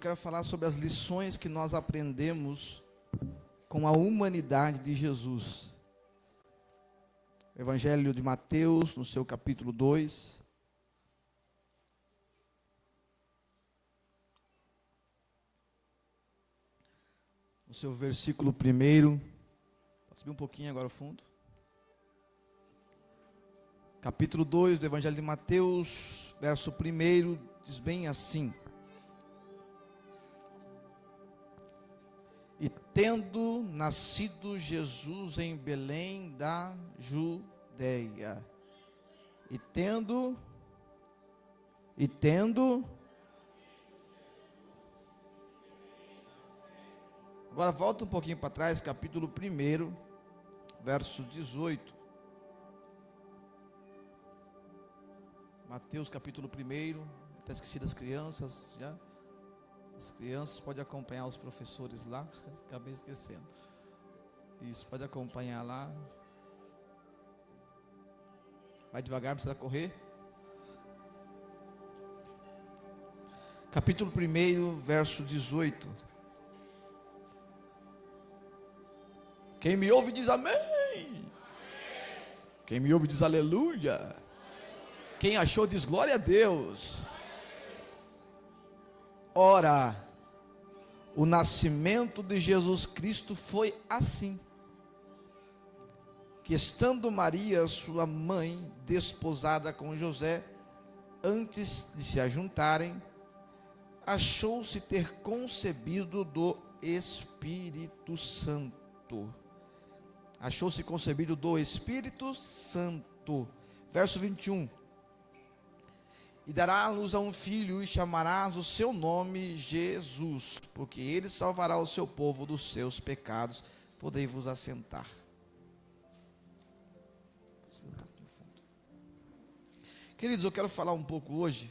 quero falar sobre as lições que nós aprendemos com a humanidade de Jesus. Evangelho de Mateus, no seu capítulo 2. No seu versículo 1. Pode subir um pouquinho agora o fundo. Capítulo 2 do Evangelho de Mateus, verso 1, diz bem assim: E tendo nascido Jesus em Belém da Judeia, e tendo, agora volta um pouquinho para trás, capítulo 1, verso 18. Mateus capítulo 1, está esqueci das crianças já. As crianças podem acompanhar os professores lá, acabei esquecendo. Isso, pode acompanhar lá. Vai devagar, não precisa correr. Capítulo 1, verso 18. Quem me ouve diz amém. Quem me ouve diz aleluia. Quem achou diz glória a Deus. Ora, o nascimento de Jesus Cristo foi assim, que estando Maria, sua mãe, desposada com José, antes de se ajuntarem, achou-se ter concebido do Espírito Santo. Achou-se concebido do Espírito Santo. Verso 21. E dará à luz a um filho, e chamarás o seu nome Jesus, porque ele salvará o seu povo dos seus pecados. Podei vos assentar. Queridos, eu quero falar um pouco hoje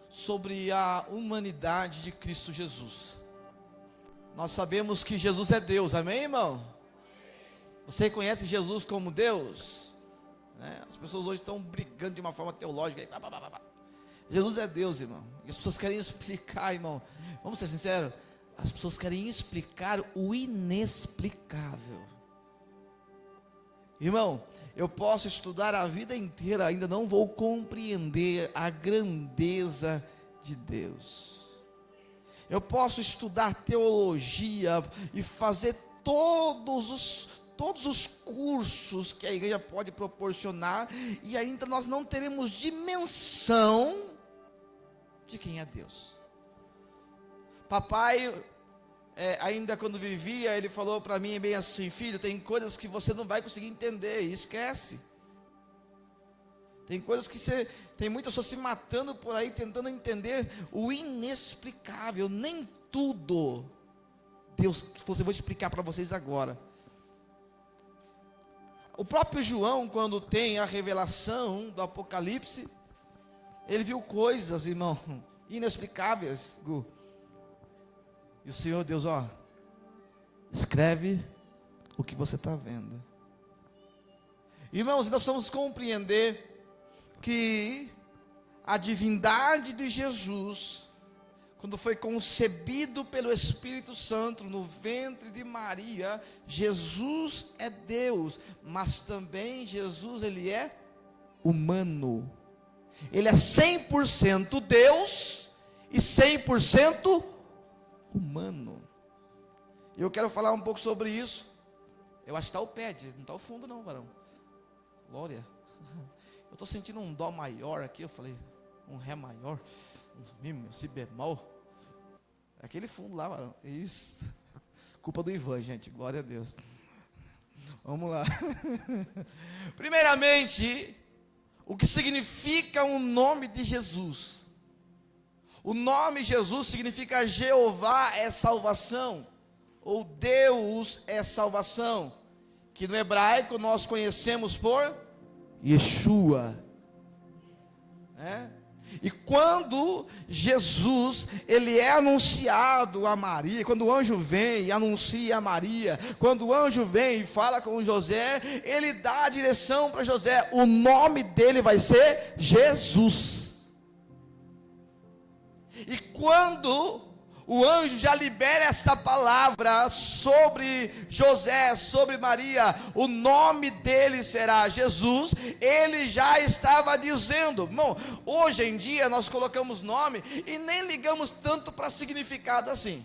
sobre a humanidade de Cristo Jesus. Nós sabemos que Jesus é Deus, amém, irmão? Você conhece Jesus como Deus? As pessoas hoje estão brigando de uma forma teológica. Jesus é Deus, irmão. E as pessoas querem explicar, irmão. Vamos ser sinceros. As pessoas querem explicar o inexplicável. Irmão, eu posso estudar a vida inteira, ainda não vou compreender a grandeza de Deus. Eu posso estudar teologia e fazer todos os cursos que a igreja pode proporcionar, e ainda nós não teremos dimensão de quem é Deus. Papai, ainda quando vivia, ele falou para mim bem assim: filho, tem coisas que você não vai conseguir entender, esquece. Tem coisas que tem muitas pessoas se matando por aí, tentando entender o inexplicável. Nem tudo Deus, eu vou explicar para vocês agora. O próprio João, quando tem a revelação do Apocalipse, ele viu coisas, irmão, inexplicáveis. E o Senhor Deus, escreve o que você está vendo. Irmãos, nós precisamos compreender que a divindade de Jesus, quando foi concebido pelo Espírito Santo no ventre de Maria, Jesus é Deus, mas também Jesus, ele é humano. Ele é 100% Deus e 100% humano. E eu quero falar um pouco sobre isso. Eu acho que está o pé, não está o fundo não, varão. Glória. Eu estou sentindo um dó maior aqui, eu falei, um ré maior, um si bemol. Aquele fundo lá, varão. Isso. Culpa do Ivan, gente. Glória a Deus. Vamos lá. Primeiramente, o que significa o nome de Jesus? O nome Jesus significa Jeová é salvação, ou Deus é salvação, que no hebraico nós conhecemos por Yeshua. E quando Jesus, ele é anunciado a Maria, quando o anjo vem e anuncia a Maria, quando o anjo vem e fala com José, ele dá a direção para José, o nome dele vai ser Jesus. quando o anjo já libera essa palavra sobre José, sobre Maria, o nome dele será Jesus, ele já estava dizendo, irmão, hoje em dia nós colocamos nome e nem ligamos tanto para significado assim.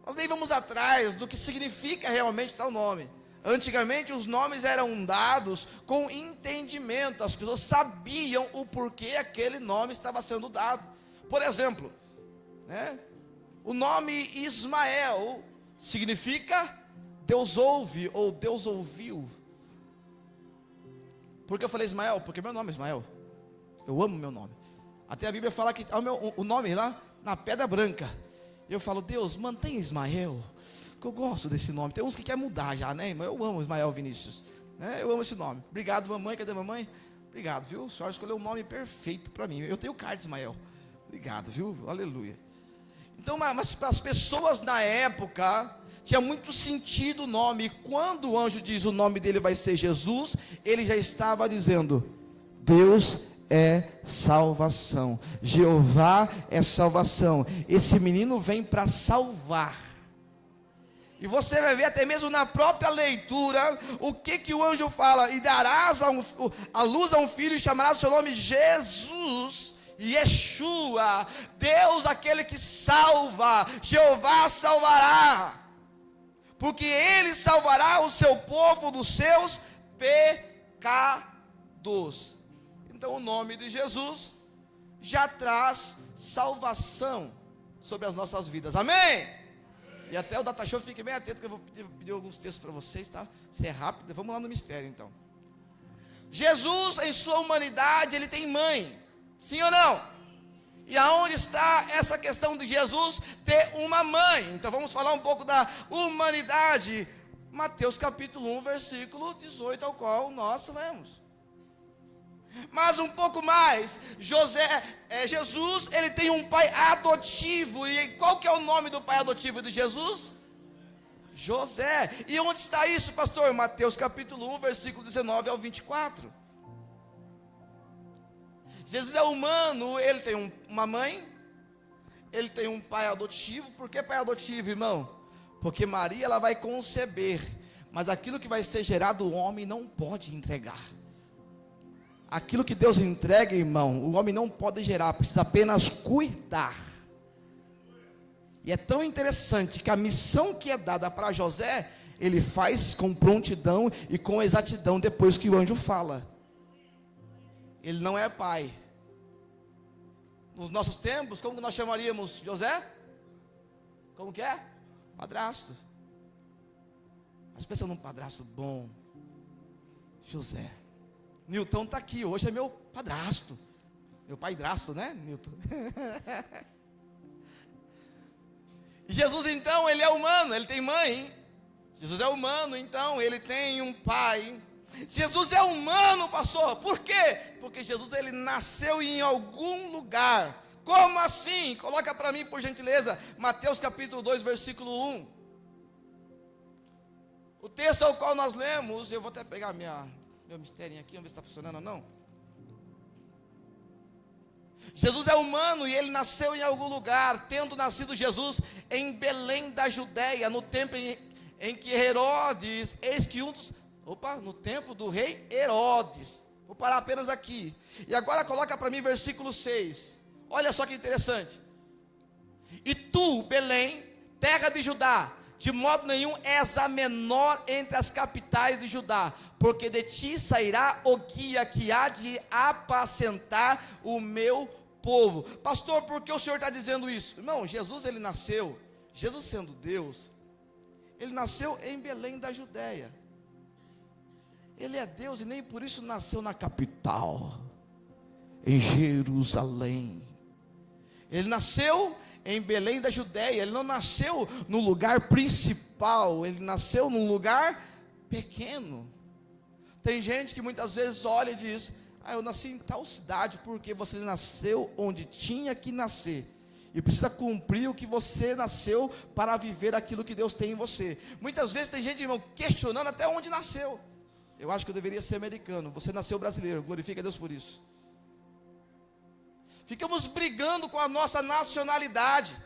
Nós nem vamos atrás do que significa realmente tal nome. Antigamente os nomes eram dados com entendimento, as pessoas sabiam o porquê aquele nome estava sendo dado. Por exemplo, o nome Ismael significa Deus ouve ou Deus ouviu. Por que eu falei Ismael? Porque meu nome é Ismael. Eu amo meu nome. Até a Bíblia fala que o nome lá na pedra branca. Eu falo, Deus, mantenha Ismael, que eu gosto desse nome. Tem uns que querem mudar já, né, irmão? Eu amo Ismael Vinícius, eu amo esse nome. Obrigado, mamãe. Cadê a mamãe? Obrigado, viu? A senhora escolheu um nome perfeito para mim. Eu tenho cara de Ismael. Obrigado, viu? Aleluia. Então, mas para as pessoas na época, tinha muito sentido o nome. E quando o anjo diz o nome dele vai ser Jesus, ele já estava dizendo, Deus é salvação, Jeová é salvação, esse menino vem para salvar. E você vai ver até mesmo na própria leitura, o que o anjo fala, e darás a luz a um filho, e chamarás o seu nome Jesus, Yeshua, Deus aquele que salva, Jeová salvará, porque ele salvará o seu povo dos seus pecados. Então o nome de Jesus já traz salvação sobre as nossas vidas, amém? E até o data show, fique bem atento que eu vou pedir alguns textos para vocês, tá? Se é rápido, vamos lá no mistério então. Jesus em sua humanidade, ele tem mãe, sim ou não? E aonde está essa questão de Jesus ter uma mãe? Então vamos falar um pouco da humanidade. Mateus capítulo 1, versículo 18, ao qual nós lemos. Mas um pouco mais, Jesus, ele tem um pai adotivo. E qual que é o nome do pai adotivo de Jesus? José. E onde está isso, pastor? Mateus capítulo 1, versículo 19 ao 24. Jesus é humano, ele tem uma mãe, ele tem um pai adotivo. Por que pai adotivo, irmão? Porque Maria, ela vai conceber, mas aquilo que vai ser gerado, o homem não pode entregar. Aquilo que Deus entrega, irmão, o homem não pode gerar, precisa apenas cuidar. E é tão interessante que a missão que é dada para José, ele faz com prontidão e com exatidão depois que o anjo fala. Ele não é pai. Nos nossos tempos, como que nós chamaríamos José? Como que é? Padrasto. Mas pensa num padrasto bom. José. Newton está aqui, hoje é meu padrasto. Meu paidrasto, né, Newton? E Jesus então, ele é humano, ele tem mãe. Jesus é humano, então ele tem um pai. Jesus é humano, pastor, por quê? Porque Jesus, ele nasceu em algum lugar. Como assim? Coloca para mim, por gentileza, Mateus capítulo 2, versículo 1. O texto ao qual nós lemos, eu vou até pegar meu mistério aqui, vamos ver se está funcionando ou não. Jesus é humano e ele nasceu em algum lugar, tendo nascido Jesus em Belém da Judéia, no tempo em que Herodes, no tempo do rei Herodes. Vou parar apenas aqui. E agora coloca para mim versículo 6. Olha só que interessante. E tu, Belém, terra de Judá, de modo nenhum és a menor entre as capitais de Judá, porque de ti sairá o guia que há de apacentar o meu povo. Pastor, por que o senhor está dizendo isso? Irmão, Jesus sendo Deus, ele nasceu em Belém da Judéia. Ele é Deus e nem por isso nasceu na capital, em Jerusalém. Ele nasceu em Belém da Judéia, ele não nasceu no lugar principal, ele nasceu num lugar pequeno. Tem gente que muitas vezes olha e diz, eu nasci em tal cidade, porque você nasceu onde tinha que nascer, e precisa cumprir o que você nasceu, para viver aquilo que Deus tem em você. Muitas vezes tem gente, irmão, questionando até onde nasceu. Eu acho que eu deveria ser americano, você nasceu brasileiro, glorifica a Deus por isso. ficamos brigando com a nossa nacionalidade,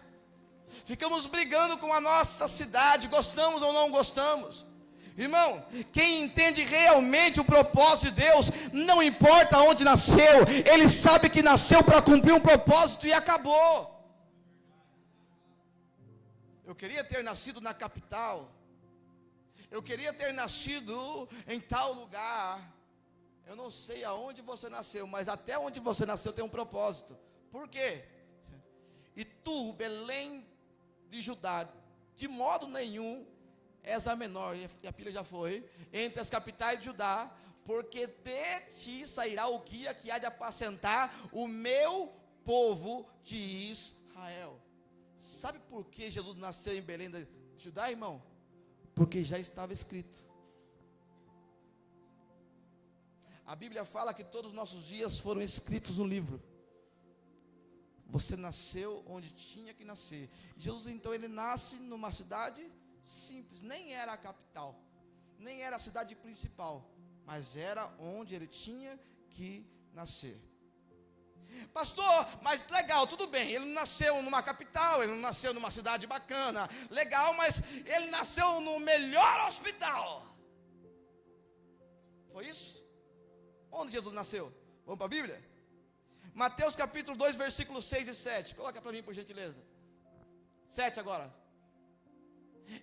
ficamos brigando com a nossa cidade, gostamos ou não gostamos. Irmão, quem entende realmente o propósito de Deus, não importa onde nasceu, ele sabe que nasceu para cumprir um propósito e acabou. Eu queria ter nascido na capital, eu queria ter nascido em tal lugar. Eu não sei aonde você nasceu, mas até onde você nasceu tem um propósito. Por quê? E tu, Belém de Judá, de modo nenhum és a menor, e a pilha já foi, entre as capitais de Judá, porque de ti sairá o guia que há de apacentar o meu povo de Israel. Sabe por que Jesus nasceu em Belém de Judá, irmão? Porque já estava escrito. A Bíblia fala que todos os nossos dias foram escritos no livro. Você nasceu onde tinha que nascer. Jesus, então, ele nasce numa cidade simples, nem era a capital, nem era a cidade principal, mas era onde ele tinha que nascer. Pastor, mas legal, tudo bem, ele não nasceu numa capital, ele não nasceu numa cidade bacana, legal, mas ele nasceu no melhor hospital. Foi isso? Onde Jesus nasceu? Vamos para a Bíblia? Mateus capítulo 2, versículos 6 e 7. Coloca para mim, por gentileza. 7 agora.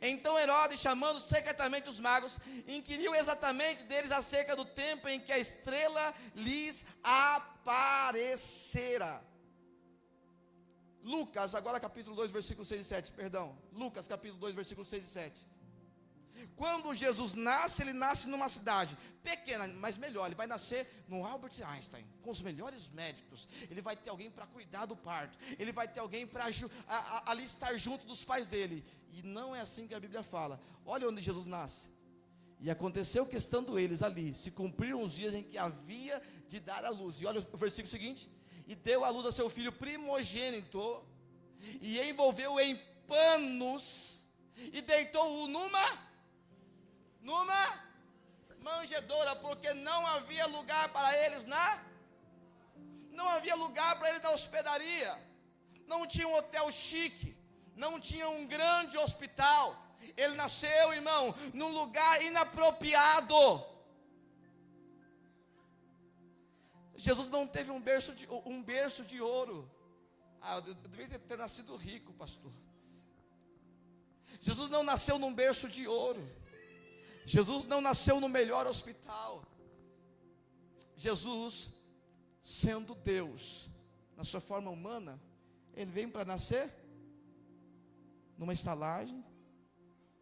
Então Herodes, chamando secretamente os magos, inquiriu exatamente deles acerca do tempo em que a estrela lhes aparecera. Lucas, agora capítulo 2, versículos 6 e 7, perdão. Lucas capítulo 2, versículos 6 e 7. Quando Jesus nasce, ele nasce numa cidade pequena, mas melhor. Ele vai nascer no Albert Einstein, com os melhores médicos. Ele vai ter alguém para cuidar do parto. Ele vai ter alguém para ali estar junto dos pais dele. E não é assim que a Bíblia fala. Olha onde Jesus nasce. E aconteceu que estando eles ali, se cumpriram os dias em que havia de dar a luz. E olha o versículo seguinte. E deu a luz a seu filho primogênito, e envolveu-o em panos, e deitou-o numa manjedoura, porque não havia lugar para eles não havia lugar para eles na hospedaria, não tinha um hotel chique, não tinha um grande hospital. Ele nasceu, irmão, num lugar inapropriado. Jesus não teve um berço de ouro. Eu deveria ter nascido rico, pastor. Jesus não nasceu num berço de ouro. Jesus não nasceu no melhor hospital. Jesus, sendo Deus, na sua forma humana, ele veio para nascer numa estalagem,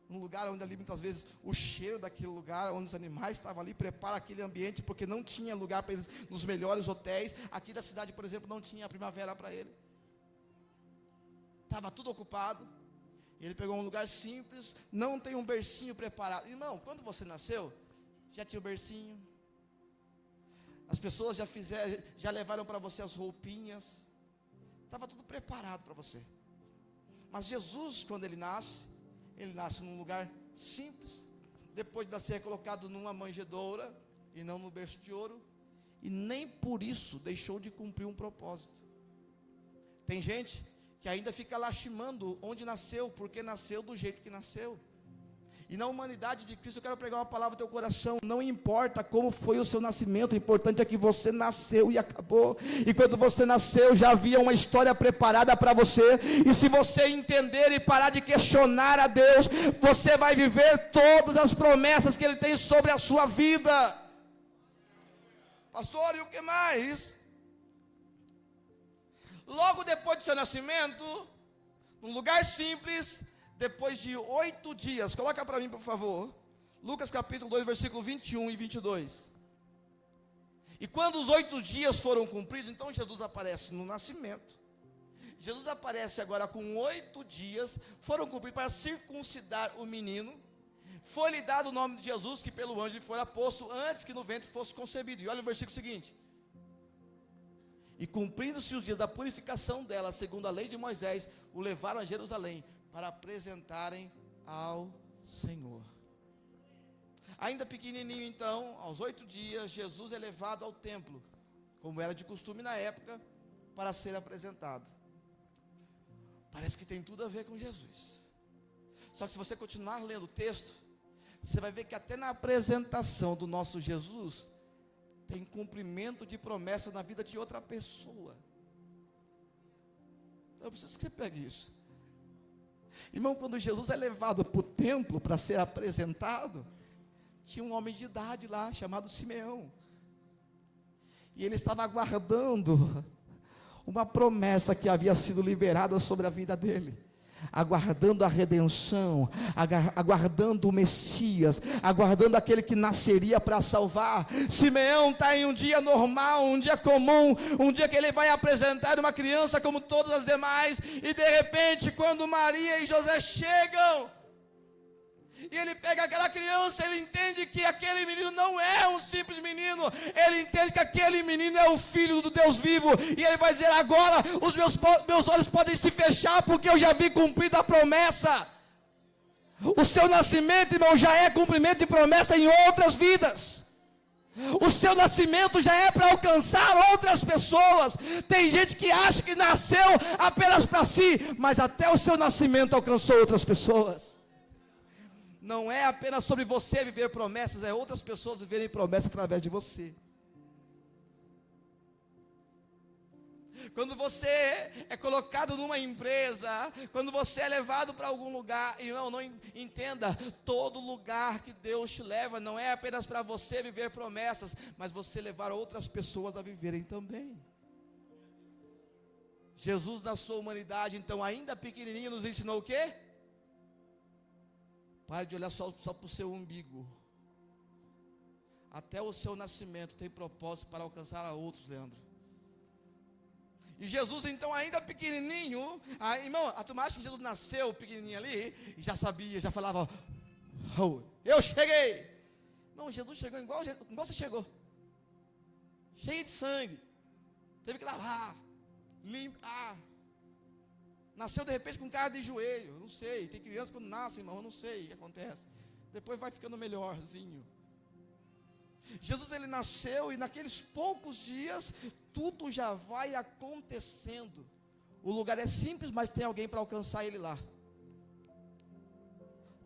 num lugar onde ali muitas vezes o cheiro daquele lugar, onde os animais estavam ali, prepara aquele ambiente, porque não tinha lugar para eles nos melhores hotéis. Aqui da cidade, por exemplo, não tinha a primavera para ele. Estava tudo ocupado. Ele pegou um lugar simples, não tem um bercinho preparado. Irmão, quando você nasceu, já tinha o bercinho. As pessoas já levaram para você as roupinhas. Estava tudo preparado para você. Mas Jesus, quando ele nasce num lugar simples. Depois de nascer, é colocado numa manjedoura e não no berço de ouro. E nem por isso deixou de cumprir um propósito. Tem gente que ainda fica lastimando onde nasceu, porque nasceu do jeito que nasceu. E na humanidade de Cristo, eu quero pregar uma palavra no teu coração. Não importa como foi o seu nascimento, o importante é que você nasceu e acabou. E quando você nasceu, já havia uma história preparada para você. E se você entender e parar de questionar a Deus, você vai viver todas as promessas que Ele tem sobre a sua vida. Pastor, e o que mais? Logo depois do seu nascimento, num lugar simples, depois de 8 dias, coloca para mim por favor, Lucas capítulo 2, versículo 21 e 22. E quando os 8 dias foram cumpridos, então Jesus aparece no nascimento. Jesus aparece agora com 8 dias, foram cumpridos para circuncidar o menino. Foi-lhe dado o nome de Jesus, que pelo anjo lhe fora posto antes que no ventre fosse concebido. E olha o versículo seguinte. E cumprindo-se os dias da purificação dela, segundo a lei de Moisés, o levaram a Jerusalém para apresentarem ao Senhor. Ainda pequenininho então, aos 8 dias, Jesus é levado ao templo, como era de costume na época, para ser apresentado. Parece que tem tudo a ver com Jesus. Só que se você continuar lendo o texto, você vai ver que até na apresentação do nosso Jesus, tem cumprimento de promessa na vida de outra pessoa. Eu preciso que você pegue isso. Irmão, quando Jesus é levado para o templo para ser apresentado, tinha um homem de idade lá, chamado Simeão. E ele estava aguardando uma promessa que havia sido liberada sobre a vida dele, aguardando a redenção, aguardando o Messias, aguardando aquele que nasceria para salvar. Simeão está em um dia normal, um dia comum, um dia que ele vai apresentar uma criança como todas as demais, e de repente, quando Maria e José chegam, e ele pega aquela criança, ele entende que aquele menino não é um simples menino, ele entende que aquele menino é o filho do Deus vivo, e ele vai dizer: agora os meus olhos podem se fechar, porque eu já vi cumprida a promessa. O seu nascimento, irmão, já é cumprimento de promessa em outras vidas. O seu nascimento já é para alcançar outras pessoas. Tem gente que acha que nasceu apenas para si, mas até o seu nascimento alcançou outras pessoas. Não é apenas sobre você viver promessas, é outras pessoas viverem promessas através de você. Quando você é colocado numa empresa, quando você é levado para algum lugar, irmão, não entenda, todo lugar que Deus te leva, não é apenas para você viver promessas, mas você levar outras pessoas a viverem também. Jesus na sua humanidade, então ainda pequenininho, nos ensinou o quê? Pare de olhar só para o seu umbigo. Até o seu nascimento tem propósito para alcançar a outros, Leandro. E Jesus então ainda pequenininho, irmão, a turma acha que Jesus nasceu pequenininho ali, e já sabia, já falava: oh, eu cheguei. Não, Jesus chegou igual você chegou. Cheio de sangue. Teve que lavar, limpar. Nasceu de repente com cara de joelho, não sei. Tem criança quando nasce, irmão, eu não sei o que acontece. Depois vai ficando melhorzinho. Jesus, ele nasceu, e naqueles poucos dias, tudo já vai acontecendo. O lugar é simples, mas tem alguém para alcançar ele lá.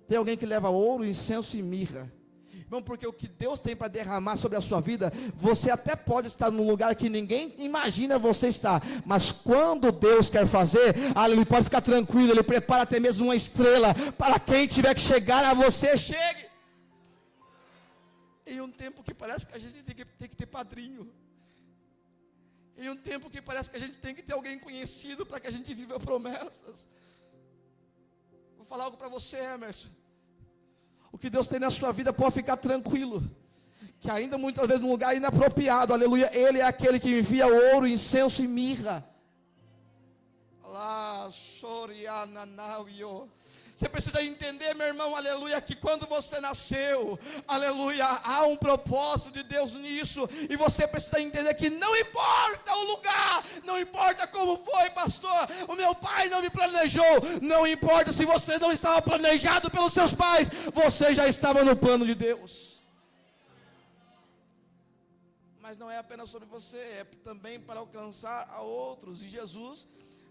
Tem alguém que leva ouro, incenso e mirra. Irmão, porque o que Deus tem para derramar sobre a sua vida, você até pode estar num lugar que ninguém imagina você estar, mas quando Deus quer fazer, ele pode ficar tranquilo, ele prepara até mesmo uma estrela, para quem tiver que chegar a você, chegue. Em um tempo que parece que a gente tem que ter padrinho, em um tempo que parece que a gente tem que ter alguém conhecido para que a gente viva promessas. Vou falar algo para você, Emerson. O que Deus tem na sua vida, pode ficar tranquilo, que ainda muitas vezes num lugar inapropriado, aleluia, Ele é aquele que envia ouro, incenso e mirra. Você precisa entender, meu irmão, aleluia, que quando você nasceu, aleluia, há um propósito de Deus nisso, e você precisa entender que não importa o lugar, não importa como foi, pastor, o meu pai não me planejou, não importa se você não estava planejado pelos seus pais, você já estava no plano de Deus. Mas não é apenas sobre você, é também para alcançar a outros, e Jesus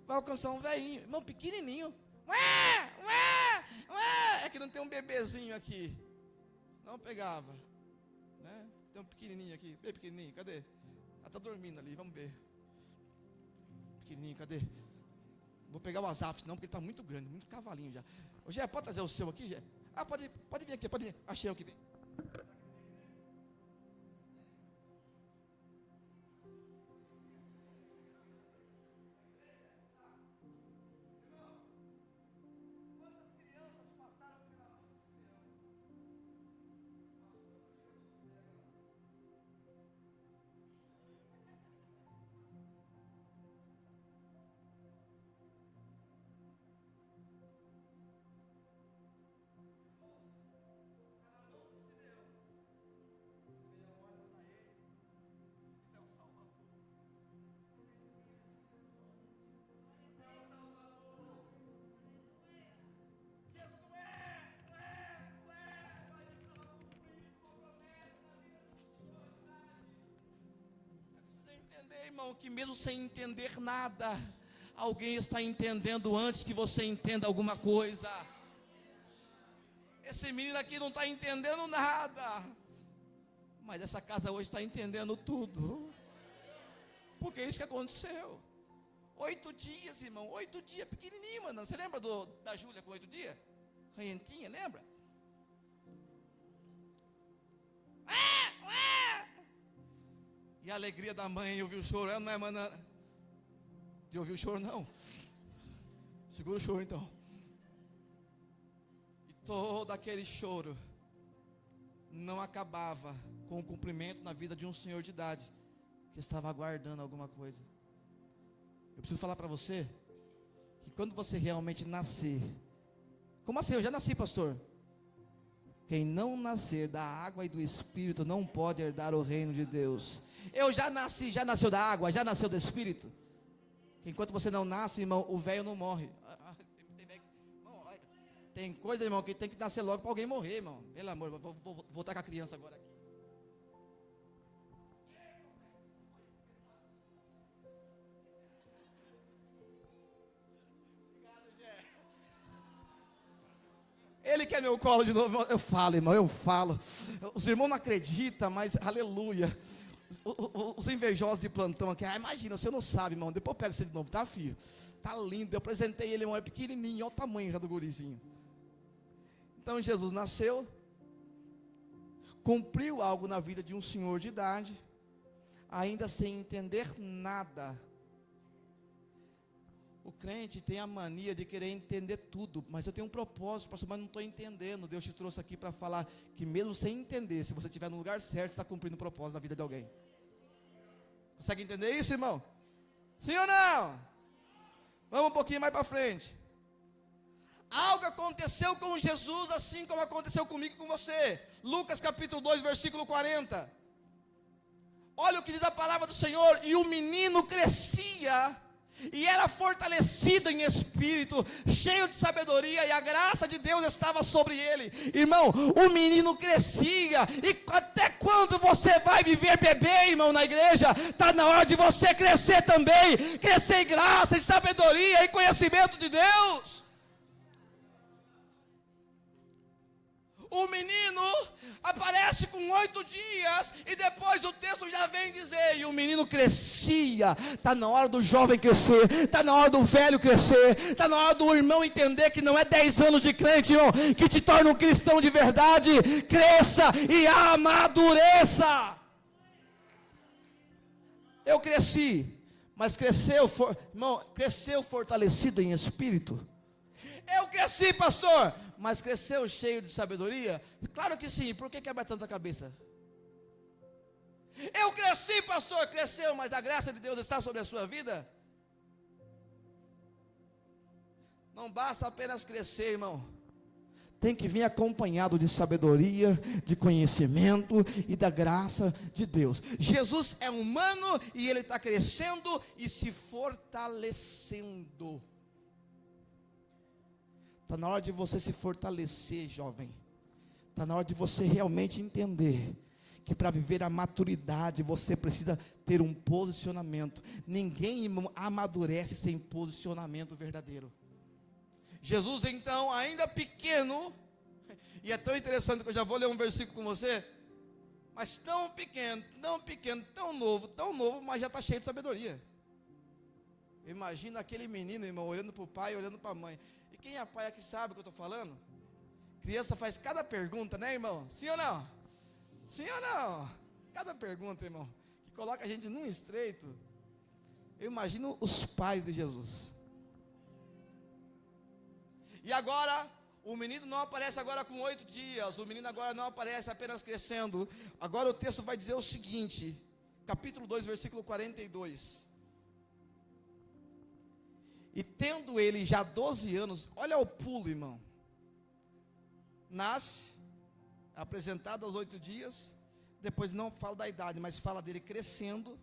vai alcançar um velhinho, irmão, pequenininho. É que não tem um bebezinho aqui, não pegava, né? Tem um pequenininho aqui, bem pequenininho, cadê? Ela está dormindo ali, vamos ver. Pequenininho, cadê? Vou pegar o WhatsApp, senão, porque ele está muito grande, muito cavalinho já. Ô Gé, pode trazer o seu aqui, Gé? Pode vir aqui, pode vir. Achei o que vem. irmão, que mesmo sem entender nada, alguém está entendendo antes que você entenda alguma coisa. Esse menino aqui não está entendendo nada, mas essa casa hoje está entendendo tudo. Porque é isso que aconteceu. 8 dias, irmão, 8 dias, pequenininho, mano. Você lembra da Júlia com 8 dias? Ranhentinha, lembra? E a alegria da mãe, ouvir o choro, ela não é, mano, de ouvir o choro, não. Segura o choro, então. E todo aquele choro não acabava com o cumprimento na vida de um senhor de idade, que estava aguardando alguma coisa. Eu preciso falar para você, que quando você realmente nascer, como assim? Eu já nasci, pastor. Quem não nascer da água e do Espírito não pode herdar o reino de Deus. Eu já nasci, já nasceu da água, já nasceu do Espírito. Enquanto você não nasce, irmão, o velho não morre. Tem coisa, irmão, que tem que nascer logo para alguém morrer, irmão. Pelo amor, vou voltar com a criança agora aqui. Ele quer meu colo de novo. Eu falo, irmão, eu falo. Os irmãos não acreditam, mas aleluia. Os invejosos de plantão aqui, imagina, você não sabe, irmão. Depois eu pego você de novo, tá, filho? Tá lindo. Eu apresentei ele, irmão, é pequenininho, olha o tamanho do gurizinho. Então Jesus nasceu, cumpriu algo na vida de um senhor de idade, ainda sem entender nada. O crente tem a mania de querer entender tudo, mas eu tenho um propósito, pastor, mas não estou entendendo. Deus te trouxe aqui para falar que mesmo sem entender, se você estiver no lugar certo, você está cumprindo o propósito na vida de alguém. Consegue entender isso, irmão? Sim ou não? Vamos um pouquinho mais para frente. Algo aconteceu com Jesus, assim como aconteceu comigo e com você. Lucas capítulo 2, versículo 40. Olha o que diz a palavra do Senhor. E o menino crescia e era fortalecido em espírito, cheio de sabedoria, e a graça de Deus estava sobre ele. Irmão, o menino crescia. E até quando você vai viver bebê, irmão, na igreja? Está na hora de você crescer também. Crescer em graça, em sabedoria, em conhecimento de Deus. O menino aparece com 8 dias, e depois o texto já vem dizer, e o menino crescia. Está na hora do jovem crescer, está na hora do velho crescer, está na hora do irmão entender que não é 10 anos de crente, irmão, que te torna um cristão de verdade. Cresça e amadureça. Eu cresci, mas irmão, cresceu fortalecido em espírito. Eu cresci, pastor, mas cresceu cheio de sabedoria? Claro que sim. Por que quebra tanta cabeça? Eu cresci, pastor, cresceu, mas a graça de Deus está sobre a sua vida? Não basta apenas crescer, irmão. Tem que vir acompanhado de sabedoria, de conhecimento e da graça de Deus. Jesus é humano e ele está crescendo e se fortalecendo. Está na hora de você se fortalecer, jovem. Está na hora de você realmente entender que para viver a maturidade você precisa ter um posicionamento. Ninguém, irmão, amadurece sem posicionamento verdadeiro. Jesus, então, ainda pequeno, e é tão interessante que eu já vou ler um versículo com você, mas tão pequeno, tão novo, mas já está cheio de sabedoria. Imagina aquele menino, irmão, olhando para o pai, olhando para a mãe. E quem é pai aqui sabe o que eu estou falando? Criança faz cada pergunta, né, irmão? Sim ou não? Sim ou não? Cada pergunta, irmão, que coloca a gente num estreito. Eu imagino os pais de Jesus. E agora, o menino não aparece agora com 8 dias. O menino agora não aparece apenas crescendo. Agora o texto vai dizer o seguinte. Capítulo 2, versículo 42. E tendo ele já 12 anos, olha o pulo, irmão. Nasce, apresentado aos 8 dias, depois não fala da idade, mas fala dele crescendo,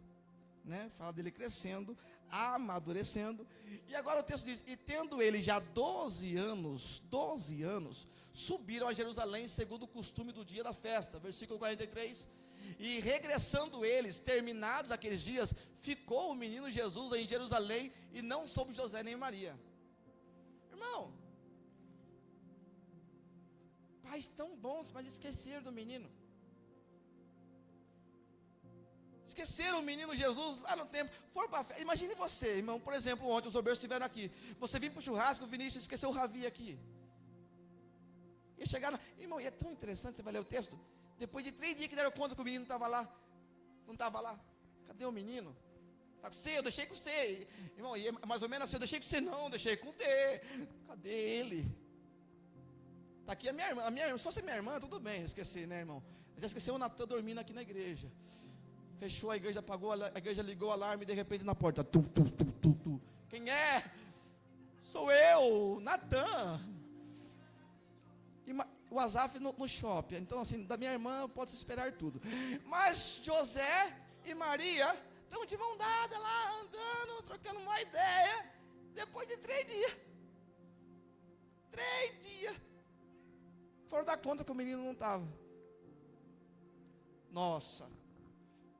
né? Fala dele crescendo, amadurecendo. E agora o texto diz, e tendo ele já 12 anos, subiram a Jerusalém segundo o costume do dia da festa. Versículo 43. E regressando eles, terminados aqueles dias, ficou o menino Jesus em Jerusalém, e não soube José nem Maria. Irmão, pais tão bons, mas esqueceram do menino. Esqueceram o menino Jesus lá no templo. Foram para a festa. Imagine você, irmão, por exemplo, ontem os obreiros estiveram aqui. Você vinha para o churrasco, o Vinícius esqueceu o Ravi aqui. E chegaram, irmão, e é tão interessante, você vai ler o texto. Depois de 3 dias que deram conta que o menino estava lá. Não estava lá. Cadê o menino? Está com C, eu deixei com C. Irmão, e é mais ou menos assim, eu deixei com C não, deixei com D. Cadê ele? Está aqui a minha irmã, se fosse minha irmã, tudo bem, esqueci, né, irmão? Eu já esqueci o Natan dormindo aqui na igreja. Fechou a igreja, apagou, a igreja ligou o alarme e de repente na porta. Tu. Quem é? Sou eu, Natan. E o Azaf no shopping. Então assim, da minha irmã pode-se esperar tudo. Mas José e Maria estão de mão dada lá, andando, trocando uma ideia. Depois de 3 dias. 3 dias. Foram dar conta que o menino não estava. Nossa.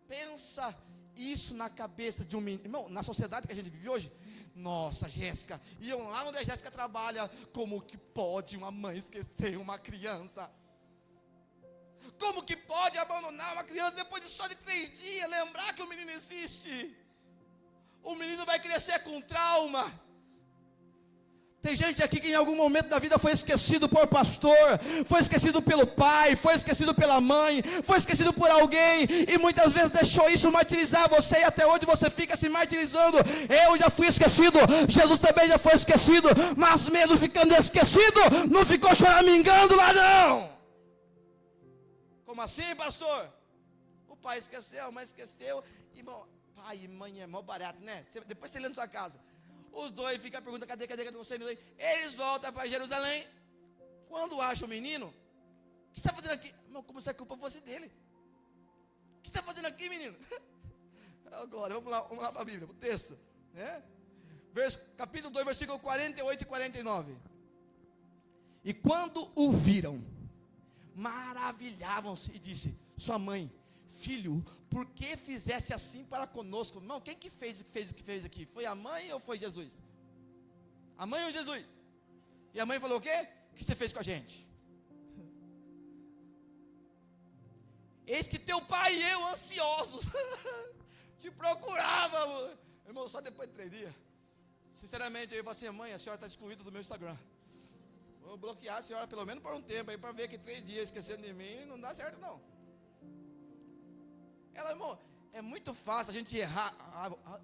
Pensa isso na cabeça de um menino. Irmão, na sociedade que a gente vive hoje. Nossa, Jéssica, iam lá onde a Jéssica trabalha. Como que pode uma mãe esquecer uma criança? Como que pode abandonar uma criança depois de só de 3 dias? Lembrar que o menino existe. O menino vai crescer com trauma. Tem gente aqui que em algum momento da vida foi esquecido por pastor, foi esquecido pelo pai, foi esquecido pela mãe, foi esquecido por alguém, e muitas vezes deixou isso martirizar você, e até hoje você fica se martirizando. Eu já fui esquecido, Jesus também já foi esquecido, mas mesmo ficando esquecido, não ficou choramingando lá não. Como assim, pastor? O pai esqueceu, a mãe esqueceu, irmão, pai e mãe é mó barato, né? Depois você lê na sua casa. Os dois ficam perguntando, cadê, não sei. Eles voltam para Jerusalém. Quando acham o menino, o que você está fazendo aqui? Irmão, como se a culpa fosse dele. O que você está fazendo aqui, menino? Agora, vamos lá para a Bíblia, para o texto, né? Capítulo 2, versículo 48 e 49. E quando o viram, maravilhavam-se e disse, sua mãe, filho, por que fizeste assim para conosco? Irmão, quem que fez o que fez aqui? Foi a mãe ou foi Jesus? A mãe ou Jesus? E a mãe falou o quê? O que você fez com a gente? Eis que teu pai e eu ansiosos te procurávamos. Irmão, só depois de 3 dias. Sinceramente, eu falo assim, mãe, a senhora está excluída do meu Instagram. Vou bloquear a senhora pelo menos por um tempo aí, para ver que 3 dias esquecendo de mim, não dá certo não. Ela, irmão, é muito fácil a gente errar.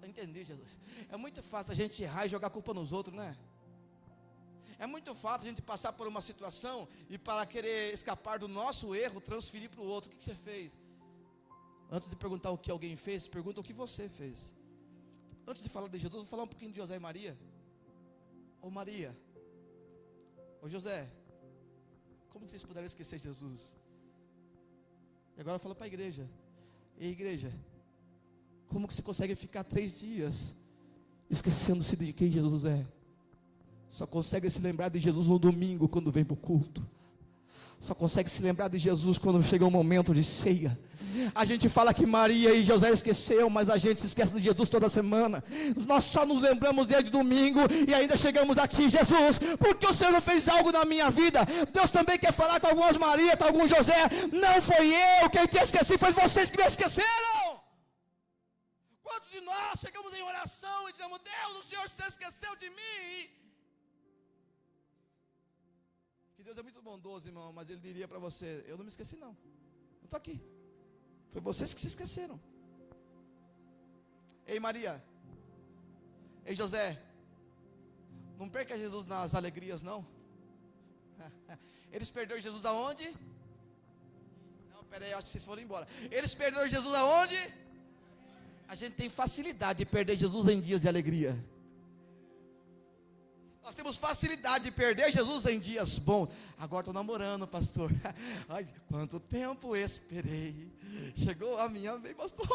Entendi, Jesus. É muito fácil a gente errar e jogar a culpa nos outros, né? É muito fácil a gente passar por uma situação e para querer escapar do nosso erro, transferir para o outro. O que você fez? Antes de perguntar o que alguém fez, pergunta o que você fez. Antes de falar de Jesus, vou falar um pouquinho de José e Maria. Ô Maria, ô José, como vocês puderam esquecer Jesus? E agora eu falo para a igreja. E igreja, como que você consegue ficar 3 dias esquecendo-se de quem Jesus é? Só consegue se lembrar de Jesus no domingo quando vem para o culto. Só consegue se lembrar de Jesus quando chega um momento de ceia. A gente fala que Maria e José esqueceu, mas a gente se esquece de Jesus toda semana. Nós só nos lembramos dele de domingo e ainda chegamos aqui, Jesus, porque o Senhor não fez algo na minha vida? Deus também quer falar com algumas Maria, com alguns José. Não foi eu quem te esqueci, foi vocês que me esqueceram. Quantos de nós chegamos em oração e dizemos, Deus, o Senhor se esqueceu de mim? Que Deus é muito bondoso, irmão, mas Ele diria para você, eu não me esqueci não, eu estou aqui. Foi vocês que se esqueceram. Ei Maria, ei José, não perca Jesus nas alegrias não. Eles perderam Jesus aonde? Não, peraí, acho que vocês foram embora. Eles perderam Jesus aonde? A gente tem facilidade de perder Jesus em dias de alegria. Nós temos facilidade de perder Jesus em dias bons. Agora estou namorando, pastor. Ai, quanto tempo esperei. Chegou a minha vez, pastor.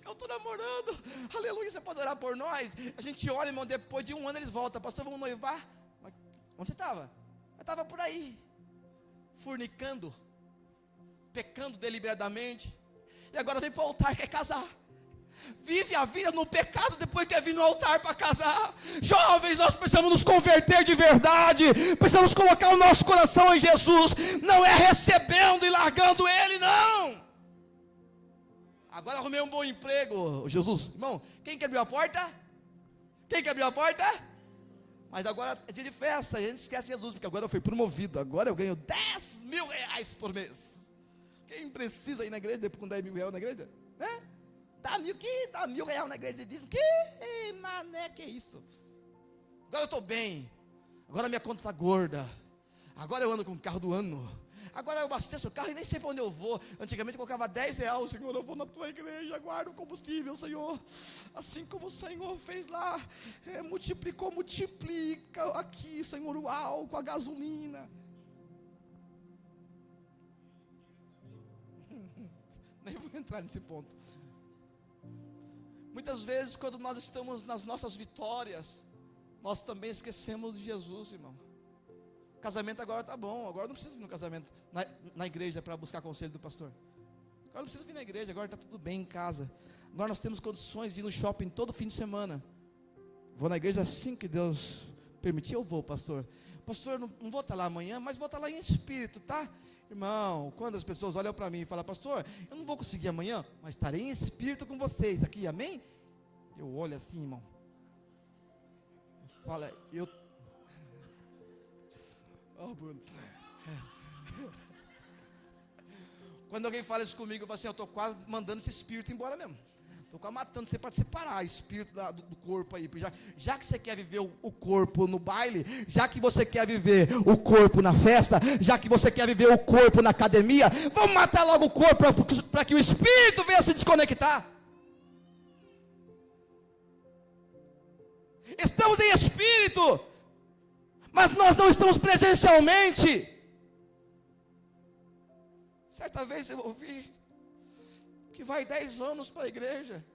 Eu estou namorando. Aleluia, você pode orar por nós? A gente ora, irmão, depois de 1 ano eles voltam. Pastor, vamos noivar? Mas onde você estava? Eu estava por aí, fornicando, pecando deliberadamente. E agora vem para o altar, quer casar. Vive a vida no pecado, depois quer vir no altar para casar. Jovens, nós precisamos nos converter de verdade. Precisamos colocar o nosso coração em Jesus. Não é recebendo e largando Ele, não. Agora arrumei um bom emprego, Jesus. Irmão, quem quer abrir a porta? Quem quer abrir a porta? Mas agora é dia de festa, a gente esquece Jesus, porque agora eu fui promovido. Agora eu ganho 10 mil reais por mês. Quem precisa ir na igreja com 10 mil reais na igreja? Né? Dá mil reais na igreja de dízimo. Que mané, que isso? Agora eu estou bem. Agora minha conta está gorda. Agora eu ando com o carro do ano. Agora eu abasteço o carro e nem sei para onde eu vou. Antigamente eu colocava 10 reais. Senhor, eu vou na tua igreja, guardo o combustível, Senhor. Assim como o Senhor fez lá, multiplicou, multiplica aqui, Senhor, o álcool, a gasolina. Nem vou entrar nesse ponto. Muitas vezes, quando nós estamos nas nossas vitórias, nós também esquecemos de Jesus, irmão. Casamento agora está bom, agora não precisa vir no casamento, na igreja para buscar conselho do pastor. Agora não precisa vir na igreja, agora está tudo bem em casa. Agora nós temos condições de ir no shopping todo fim de semana. Vou na igreja assim que Deus permitir, eu vou, pastor. Pastor, não vou estar lá amanhã, mas vou estar lá em espírito, tá? Irmão, quando as pessoas olham para mim e falam, pastor, eu não vou conseguir amanhã, mas estarei em espírito com vocês aqui, amém? Eu olho assim, irmão. Fala, oh, Bruno. Quando alguém fala isso comigo, eu falo assim, eu estou quase mandando esse espírito embora mesmo. Estou quase matando você para separar o espírito do corpo aí. Já que você quer viver o corpo no baile, já que você quer viver o corpo na festa, já que você quer viver o corpo na academia, vamos matar logo o corpo para que o espírito venha se desconectar. Estamos em espírito, mas nós não estamos presencialmente. Certa vez eu ouvi que vai 10 anos para a igreja,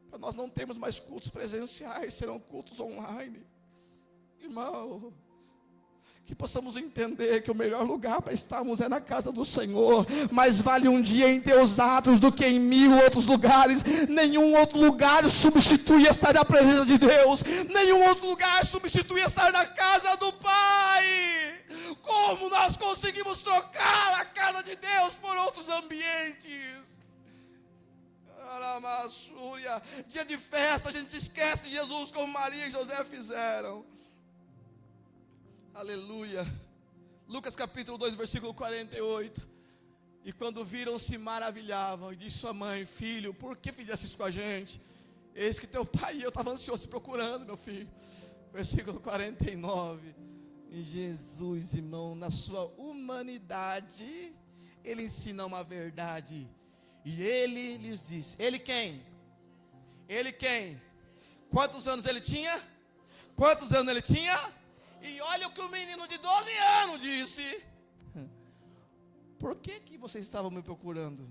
para nós não termos mais cultos presenciais, serão cultos online. Irmão, que possamos entender que o melhor lugar para estarmos é na casa do Senhor. Mais vale um dia em teus atos do que em 1000 outros lugares. Nenhum outro lugar substitui estar na presença de Deus. Nenhum outro lugar substitui estar na casa do Pai. Como nós conseguimos trocar a casa de Deus por outros ambientes? Dia de festa, a gente esquece de Jesus como Maria e José fizeram. Aleluia. Lucas capítulo 2, versículo 48. E quando viram, se maravilhavam. E disse sua mãe, filho, por que fizesse isso com a gente? Eis que teu pai e eu estava ansioso procurando, meu filho. Versículo 49. E Jesus, irmão, na sua humanidade, ele ensina uma verdade. E ele lhes disse, ele quem? Ele quem? Quantos anos ele tinha? Quantos anos ele tinha? E olha o que o menino de 12 anos disse. Por que vocês estavam me procurando?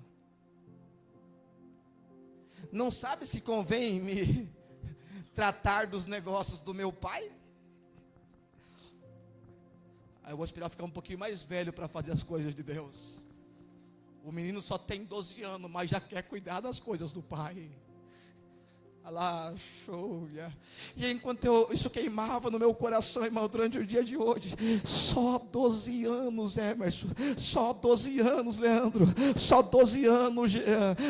Não sabes que convém me tratar dos negócios do meu pai? Aí eu vou esperar ficar um pouquinho mais velho para fazer as coisas de Deus. O menino só tem 12 anos, mas já quer cuidar das coisas do pai. E enquanto isso queimava no meu coração, irmão, durante o dia de hoje, só 12 anos, Emerson, só 12 anos, Leandro, só 12 anos,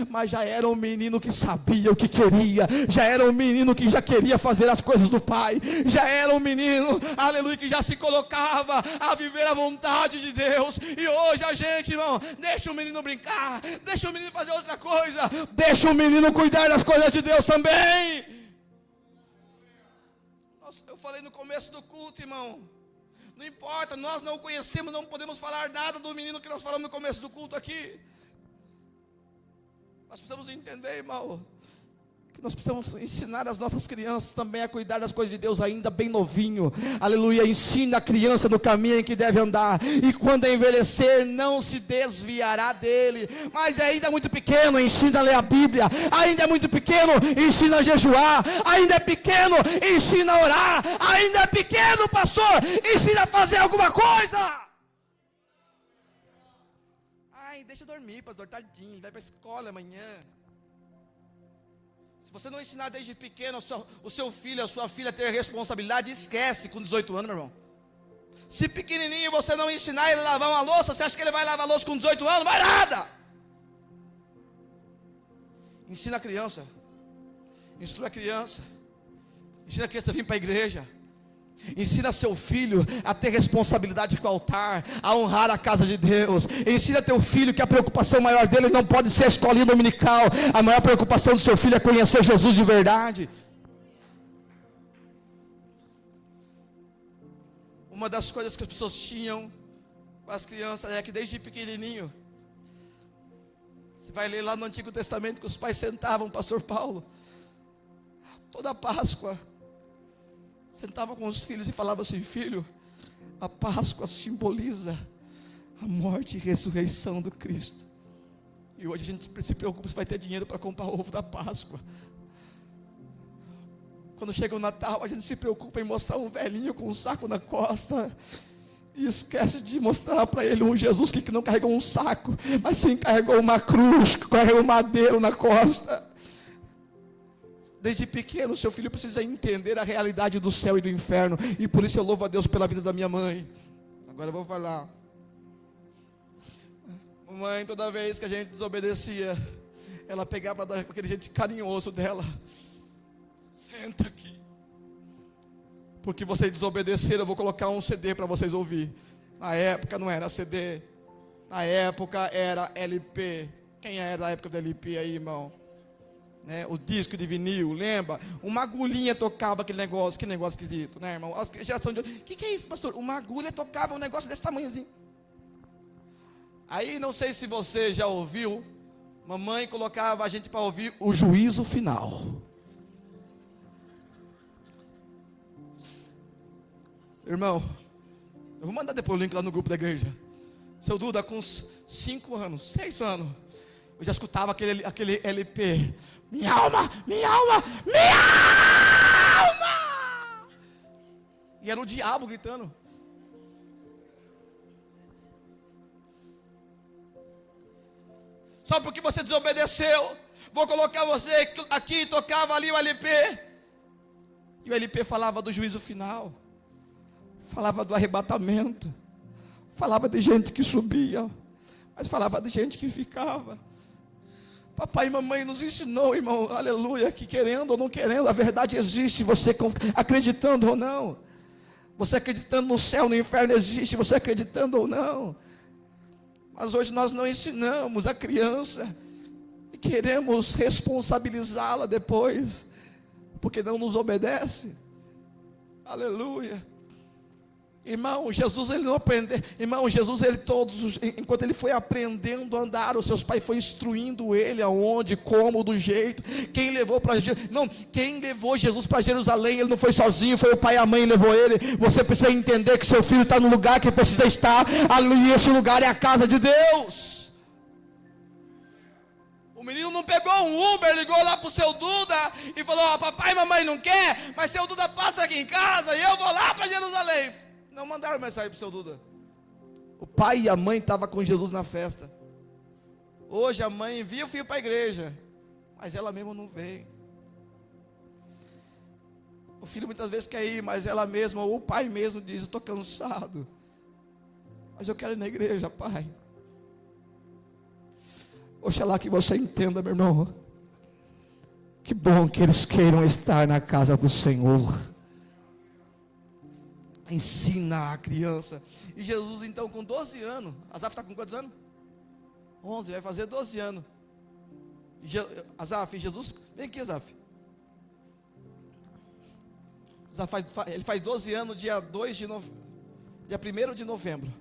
mas já era um menino que sabia o que queria, já era um menino que já queria fazer as coisas do pai, já era um menino, aleluia, que já se colocava a viver a vontade de Deus. E hoje a gente, irmão, deixa o menino brincar, deixa o menino fazer outra coisa, deixa o menino cuidar das coisas de Deus também. Eu falei no começo do culto, irmão, não importa, nós não conhecemos, não podemos falar nada do menino que nós falamos no começo do culto aqui. Nós precisamos entender, irmão, que nós precisamos ensinar as nossas crianças também a cuidar das coisas de Deus ainda bem novinho. Aleluia, ensina a criança no caminho em que deve andar, e quando envelhecer não se desviará dele. Mas ainda é muito pequeno, ensina a ler a Bíblia. Ainda é muito pequeno, ensina a jejuar. Ainda é pequeno, ensina a orar. Ainda é pequeno, pastor, ensina a fazer alguma coisa. Ainda deixa dormir, pastor, tadinho, ele vai para a escola amanhã. Se você não ensinar desde pequeno o seu filho, a sua filha a ter responsabilidade, esquece com 18 anos, meu irmão. Se pequenininho você não ensinar ele a lavar uma louça, você acha que ele vai lavar a louça com 18 anos? Vai nada! Ensina a criança, instrui a criança, ensina a criança a vir para a igreja. Ensina seu filho a ter responsabilidade com o altar, a honrar a casa de Deus. Ensina teu filho que a preocupação maior dele não pode ser a escolinha dominical. A maior preocupação do seu filho é conhecer Jesus de verdade. Uma das coisas que as pessoas tinham com as crianças é que desde pequenininho, você vai ler lá no Antigo Testamento que os pais sentavam, pastor Paulo, toda Páscoa, sentava com os filhos e falava assim: filho, a Páscoa simboliza a morte e ressurreição do Cristo. E hoje a gente se preocupa se vai ter dinheiro para comprar o ovo da Páscoa. Quando chega o Natal, a gente se preocupa em mostrar um velhinho com um saco na costa, e esquece de mostrar para ele um Jesus que não carregou um saco, mas sim carregou uma cruz, carregou um madeiro na costa. Desde pequeno, seu filho precisa entender a realidade do céu e do inferno. E por isso eu louvo a Deus pela vida da minha mãe. Agora eu vou falar. Mamãe, toda vez que a gente desobedecia, ela pegava aquele jeito carinhoso dela: senta aqui, porque vocês desobedeceram, eu vou colocar um CD para vocês ouvir. Na época não era CD, na época era LP. Quem era da época do LP aí, irmão? Né, o disco de vinil, lembra? Uma agulhinha tocava aquele negócio, que negócio esquisito, né, irmão? A geração de hoje, que é isso, pastor? Uma agulha tocava um negócio desse tamanhozinho. Aí, não sei se você já ouviu, mamãe colocava a gente para ouvir o juízo final. Irmão, eu vou mandar depois o link lá no grupo da igreja. Seu Duda, com 5 anos, 6 anos, eu já escutava aquele LP. Minha alma, minha alma, minha alma! E era o diabo gritando. Só porque você desobedeceu, vou colocar você aqui, tocava ali o LP. E o LP falava do juízo final, falava do arrebatamento, falava de gente que subia, mas falava de gente que ficava. Papai e mamãe nos ensinou, irmão, aleluia, que querendo ou não querendo, a verdade existe, você acreditando ou não. Você acreditando no céu, no inferno existe, você acreditando ou não. Mas hoje nós não ensinamos a criança e queremos responsabilizá-la depois, porque não nos obedece. Aleluia. Irmão, Jesus ele não aprendeu. Irmão, Jesus ele enquanto ele foi aprendendo a andar, os seus pais foi instruindo ele aonde, como, do jeito. Quem levou Jesus para Jerusalém, ele não foi sozinho, foi o pai e a mãe que levou ele. Você precisa entender que seu filho está no lugar que precisa estar. E esse lugar é a casa de Deus. O menino não pegou um Uber, ligou lá para o seu Duda e falou: ó, papai e mamãe não quer, mas seu Duda passa aqui em casa e eu vou lá para Jerusalém. Não mandaram mensagem para o seu Duda. O pai e a mãe estavam com Jesus na festa. Hoje a mãe envia o filho para a igreja, mas ela mesma não vem. O filho muitas vezes quer ir, mas ela mesma, ou o pai mesmo diz: eu estou cansado, mas eu quero ir na igreja, pai. Oxalá que você entenda, meu irmão. Que bom que eles queiram estar na casa do Senhor. Ensina a criança. E Jesus então com 12 anos, Azaf está com quantos anos? 11, vai fazer 12 anos. Azaf, Jesus, vem aqui, Azaf. Ele faz 12 anos dia 1º de novembro.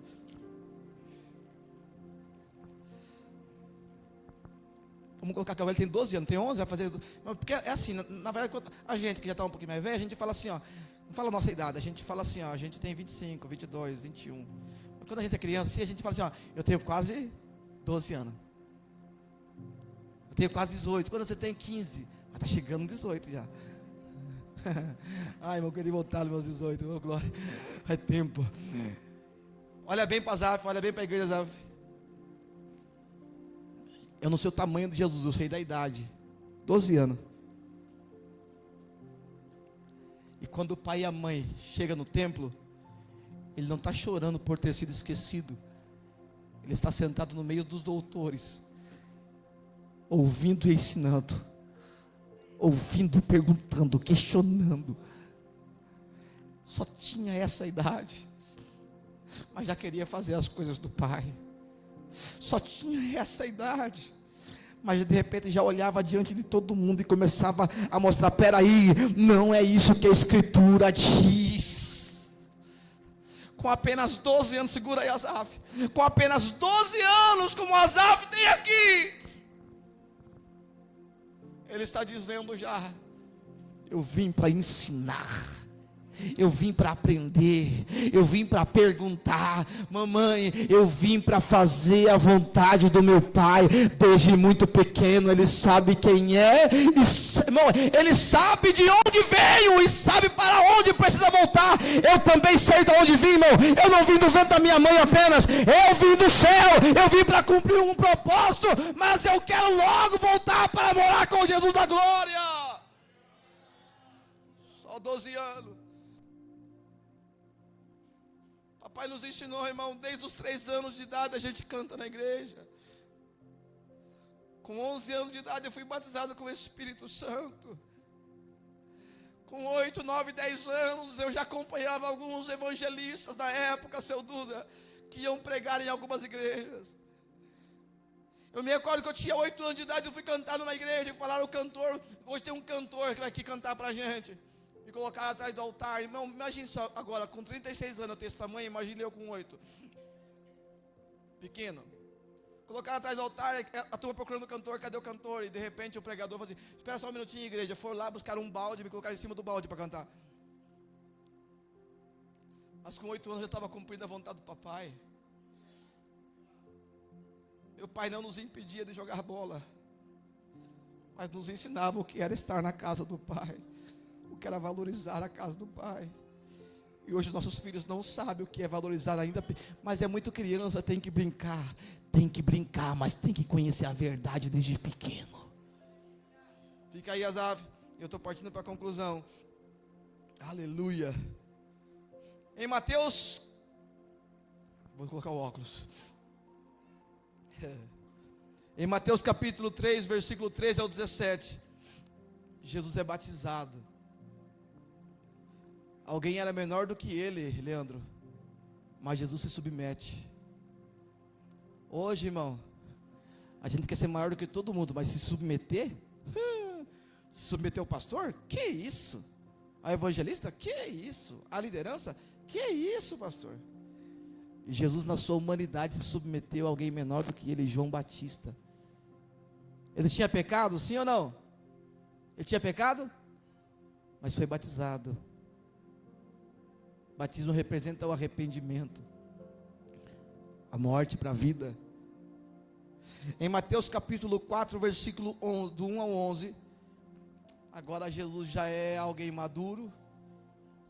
Vamos colocar que ele tem 12 anos, tem 11, vai fazer... Porque é assim, na verdade, a gente que já está um pouquinho mais velho, a gente fala assim, ó, não fala a nossa idade, a gente fala assim, ó, a gente tem 25, 22, 21. Quando a gente é criança, assim, a gente fala assim, ó, eu tenho quase 12 anos. Eu tenho quase 18. Quando você tem 15, mas está chegando 18 já. Ai, irmão, eu queria voltar nos meus 18, meu glória. É tempo. Olha bem para Zaf, olha bem para a igreja, Zaf. Eu não sei o tamanho de Jesus, eu sei da idade. 12 anos. E quando o pai e a mãe chegam no templo, ele não está chorando por ter sido esquecido. Ele está sentado no meio dos doutores, ouvindo e ensinando, ouvindo e perguntando, questionando. Só tinha essa idade, mas já queria fazer as coisas do pai. Só tinha essa idade, mas de repente já olhava diante de todo mundo e começava a mostrar: peraí, não é isso que a Escritura diz. Com apenas 12 anos, segura aí, Asaf. Com apenas 12 anos, como Asaf tem aqui, ele está dizendo já: eu vim para ensinar, eu vim para aprender, eu vim para perguntar. Mamãe, eu vim para fazer a vontade do meu pai. Desde muito pequeno ele sabe quem é, irmão, ele sabe de onde veio e sabe para onde precisa voltar. Eu também sei de onde vim, irmão. Eu não vim do ventre da minha mãe apenas, eu vim do céu, eu vim para cumprir um propósito, mas eu quero logo voltar para morar com Jesus da glória. Só 12 anos. Papai nos ensinou, irmão, desde os 3 anos de idade a gente canta na igreja. Com 11 anos de idade eu fui batizado com o Espírito Santo. Com 8, 9, 10 anos eu já acompanhava alguns evangelistas da época, seu Duda, que iam pregar em algumas igrejas. Eu me recordo que eu tinha 8 anos de idade, eu fui cantar numa igreja e falaram: o cantor, hoje tem um cantor que vai aqui cantar pra gente. Me colocaram atrás do altar. Irmão, imagine só agora, com 36 anos eu tenho esse tamanho, imagine eu com 8. Pequeno. Colocaram atrás do altar, a turma procurando o cantor, cadê o cantor? E de repente o pregador falou assim: espera só um minutinho, igreja. Foram lá, buscaram um balde, me colocaram em cima do balde para cantar. Mas com 8 anos eu estava cumprindo a vontade do papai. Meu pai não nos impedia de jogar bola, mas nos ensinava o que era estar na casa do pai, o que era valorizar a casa do pai. E hoje nossos filhos não sabem o que é valorizar ainda, mas é muito criança, tem que brincar, mas tem que conhecer a verdade desde pequeno. Fica aí, Asaf, eu estou partindo para a conclusão. Aleluia. Em Mateus, vou colocar o óculos. Em Mateus capítulo 3, versículo 13 ao 17, Jesus é batizado. Alguém era menor do que ele, Leandro, mas Jesus se submete. Hoje, irmão, a gente quer ser maior do que todo mundo, mas se submeter? Se submeter ao pastor? Que isso? A evangelista? Que isso? A liderança? Que isso, pastor? E Jesus, na sua humanidade, se submeteu a alguém menor do que ele, João Batista. Ele tinha pecado, sim ou não? Ele tinha pecado? Mas foi batizado. Batismo representa o arrependimento, a morte para a vida. Em Mateus capítulo 4, versículo 11, do 1 ao 11, agora Jesus já é alguém maduro,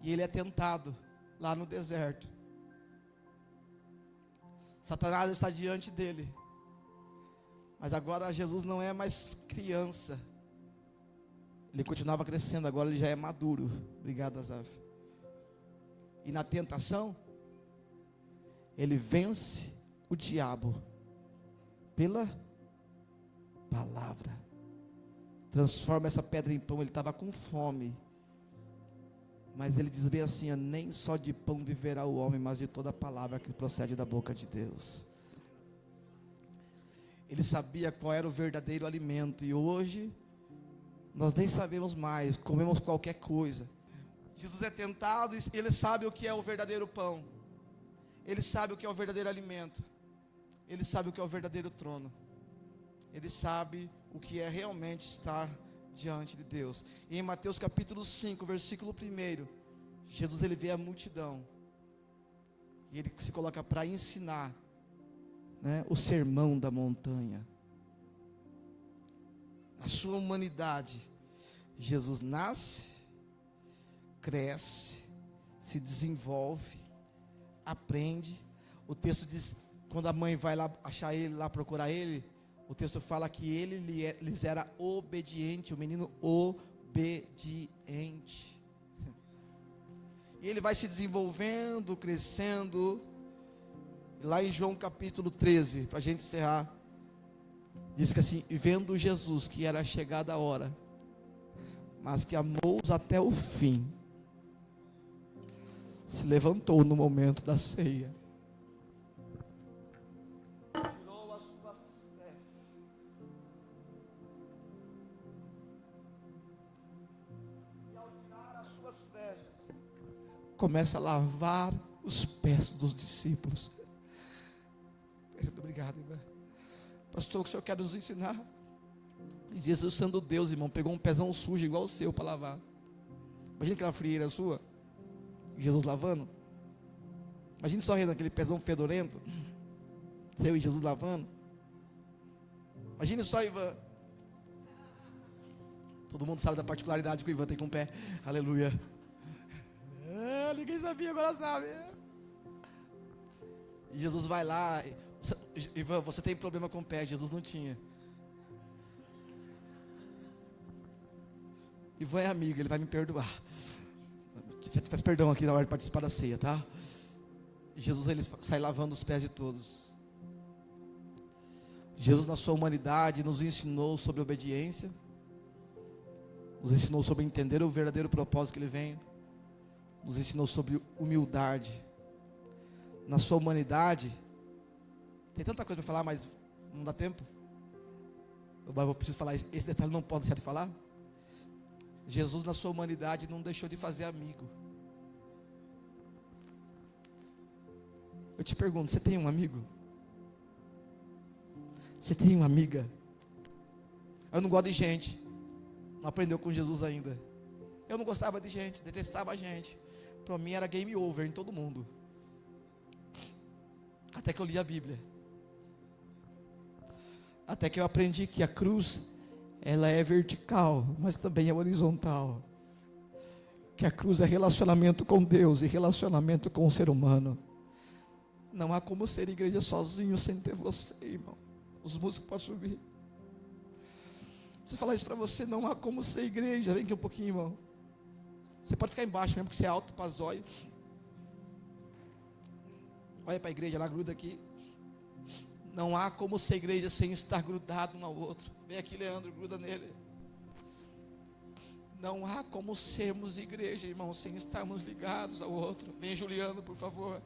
e ele é tentado lá no deserto. Satanás está diante dele, mas agora Jesus não é mais criança, ele continuava crescendo, agora ele já é maduro. Obrigado, Asaf. E na tentação, ele vence o diabo pela palavra, transforma essa pedra em pão. Ele estava com fome, mas ele diz bem assim: nem só de pão viverá o homem, mas de toda palavra que procede da boca de Deus. Ele sabia qual era o verdadeiro alimento, e hoje nós nem sabemos mais, comemos qualquer coisa. Jesus é tentado e ele sabe o que é o verdadeiro pão, ele sabe o que é o verdadeiro alimento, ele sabe o que é o verdadeiro trono, ele sabe o que é realmente estar diante de Deus. E em Mateus capítulo 5, versículo 1, Jesus ele vê a multidão, e ele se coloca para ensinar, né, o sermão da montanha. Na sua humanidade, Jesus nasce, cresce, se desenvolve, aprende. O texto diz, quando a mãe vai lá achar ele, lá procurar ele, o texto fala que ele lhes era obediente, o menino obediente. E ele vai se desenvolvendo, crescendo. Lá em João capítulo 13, para a gente encerrar, diz que assim: e vendo Jesus que era chegada a hora, mas que amou-os até o fim, se levantou no momento da ceia, tirou as suas vestes, e ao tirar as suas vestes, começa a lavar os pés dos discípulos. Muito obrigado, irmão. Pastor, o que o senhor quer nos ensinar? E Jesus, sendo Deus, irmão, pegou um pezão sujo igual o seu para lavar. Imagina aquela frieira sua, Jesus lavando. Imagina só aquele pezão fedorento, seu e Jesus lavando. Imagina só, Ivan. Todo mundo sabe da particularidade que o Ivan tem com o pé. Aleluia. Ninguém sabia, agora sabe. E Jesus vai lá. Ivan, você tem problema com o pé, Jesus não tinha. Ivan é amigo, ele vai me perdoar. Já te peço perdão aqui na hora de participar da ceia, tá? E Jesus, ele sai lavando os pés de todos. Jesus, na sua humanidade, nos ensinou sobre obediência, nos ensinou sobre entender o verdadeiro propósito que ele vem, nos ensinou sobre humildade. Na sua humanidade, tem tanta coisa para falar, mas não dá tempo. Eu preciso falar, esse detalhe não pode deixar de falar. Jesus, na sua humanidade, não deixou de fazer amigo. Eu te pergunto, você tem um amigo? Você tem uma amiga? Eu não gosto de gente. Não aprendeu com Jesus ainda. Eu não gostava de gente, detestava a gente. Para mim era game over em todo mundo. Até que eu li a Bíblia. Até que eu aprendi que a cruz, ela é vertical, mas também é horizontal. Que a cruz é relacionamento com Deus e relacionamento com o ser humano. Não há como ser igreja sozinho sem ter você, irmão. Os músicos podem subir. Se eu falar isso para você, não há como ser igreja. Vem aqui um pouquinho, irmão. Você pode ficar embaixo mesmo, porque você é alto para zóio. Olha para a igreja lá, gruda aqui. Não há como ser igreja sem estar grudado um ao outro. Vem aqui, Leandro, gruda nele. Não há como sermos igreja, irmão, sem estarmos ligados ao outro. Vem, Juliano, por favor.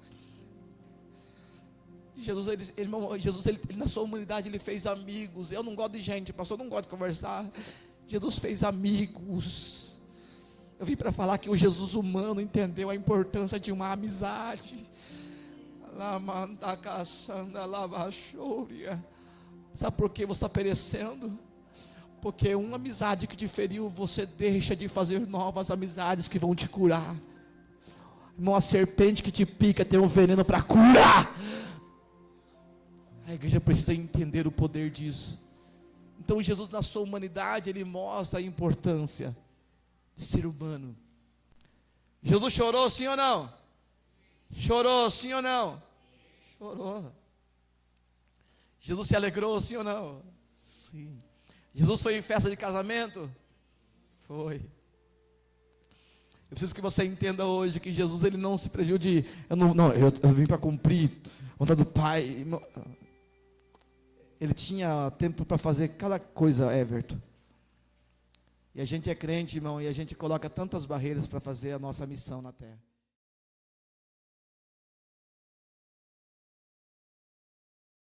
Jesus, ele na sua humanidade, ele fez amigos. Eu não gosto de gente, pastor, eu não gosto de conversar. Jesus fez amigos. Eu vim para falar que o Jesus humano entendeu a importância de uma amizade. Sabe por que você está perecendo? Porque uma amizade que te feriu, você deixa de fazer novas amizades que vão te curar. Irmão, a serpente que te pica tem um veneno para curar. A igreja precisa entender o poder disso. Então Jesus, na sua humanidade, ele mostra a importância de ser humano. Jesus chorou, sim ou não? Chorou, sim ou não? Chorou. Jesus se alegrou, sim ou não? Sim. Jesus foi em festa de casamento? Foi. Eu preciso que você entenda hoje que Jesus, ele não se previu de, eu vim para cumprir a vontade do Pai. Ele tinha tempo para fazer cada coisa, Everton. E a gente é crente, irmão, e a gente coloca tantas barreiras para fazer a nossa missão na terra.